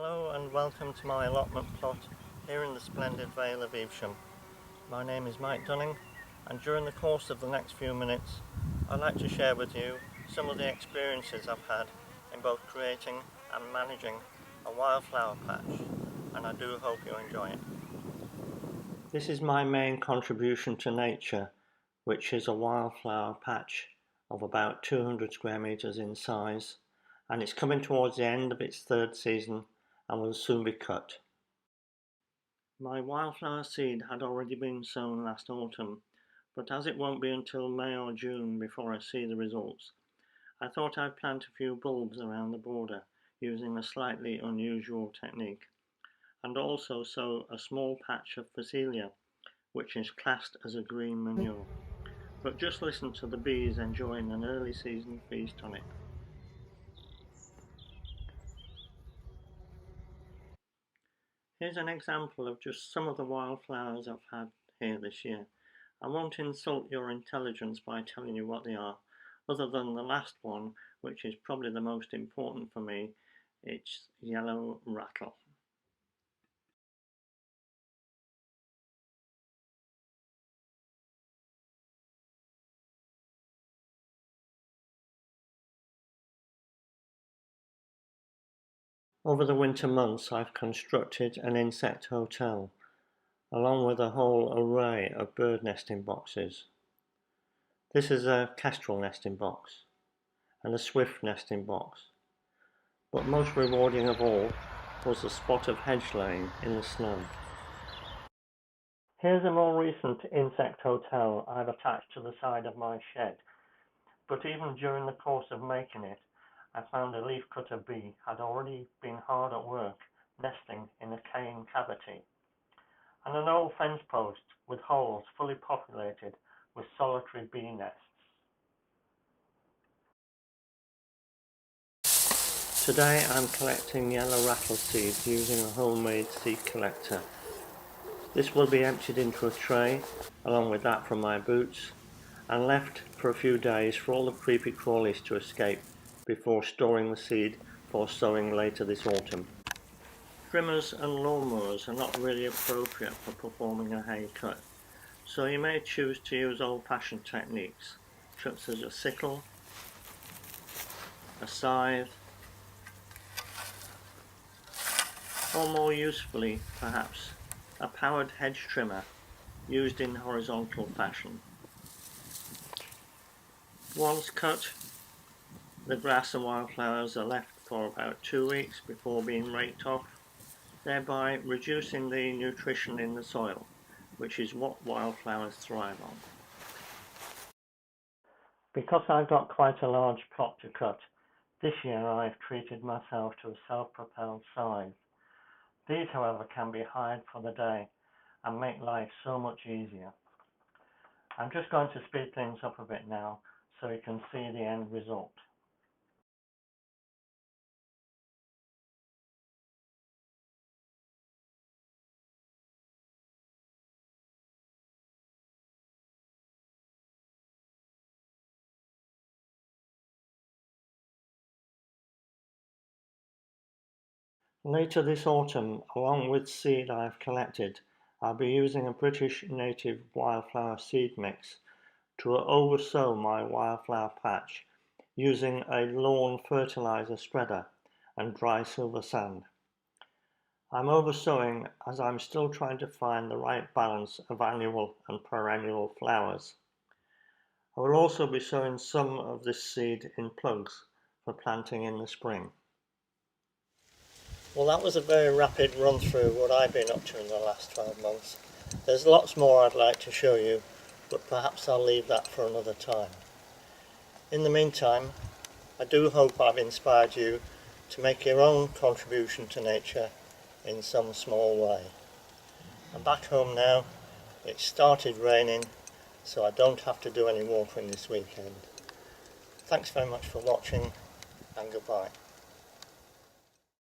Hello and welcome to my allotment plot here in the splendid Vale of Evesham. My name is Mike Dunning, and during the course of the next few minutes I'd like to share with you some of the experiences I've had in both creating and managing a wildflower patch, and I do hope you enjoy it. This is my main contribution to nature, which is a wildflower patch of about 200 square metres in size, and it's coming towards the end of its third season and will soon be cut. My wildflower seed had already been sown last autumn, but as it won't be until May or June before I see the results, I thought I'd plant a few bulbs around the border using a slightly unusual technique, and also sow a small patch of phacelia, which is classed as a green manure. But just listen to the bees enjoying an early season feast on it. Here's an example of just some of the wildflowers I've had here this year. I won't insult your intelligence by telling you what they are, other than the last one, which is probably the most important for me. It's yellow rattle. Over the winter months I've constructed an insect hotel, along with a whole array of bird nesting boxes. This is a kestrel nesting box and a swift nesting box, but most rewarding of all was the spot of hedge laying in the snow. Here's a more recent insect hotel I've attached to the side of my shed, but even during the course of making it, I found a leafcutter bee had already been hard at work nesting in a cane cavity, and an old fence post with holes fully populated with solitary bee nests. Today I'm collecting yellow rattle seeds using a homemade seed collector. This will be emptied into a tray along with that from my boots and left for a few days for all the creepy crawlies to escape before storing the seed for sowing later this autumn. Trimmers and lawnmowers are not really appropriate for performing a hay cut, so you may choose to use old-fashioned techniques such as a sickle, a scythe, or more usefully perhaps a powered hedge trimmer used in horizontal fashion. Once cut, the grass and wildflowers are left for about 2 weeks before being raked off, thereby reducing the nutrition in the soil, which is what wildflowers thrive on. Because I've got quite a large plot to cut, this year I've treated myself to a self-propelled scythe. These, however, can be hired for the day and make life so much easier. I'm just going to speed things up a bit now so you can see the end result. Later this autumn, along with seed I've collected, I'll be using a British native wildflower seed mix to oversow my wildflower patch using a lawn fertilizer spreader and dry silver sand. I'm oversowing as I'm still trying to find the right balance of annual and perennial flowers. I will also be sowing some of this seed in plugs for planting in the spring. Well, that was a very rapid run through what I've been up to in the last 12 months. There's lots more I'd like to show you, but perhaps I'll leave that for another time. In the meantime, I do hope I've inspired you to make your own contribution to nature in some small way. I'm back home now. It started raining, so I don't have to do any watering this weekend. Thanks very much for watching, and goodbye.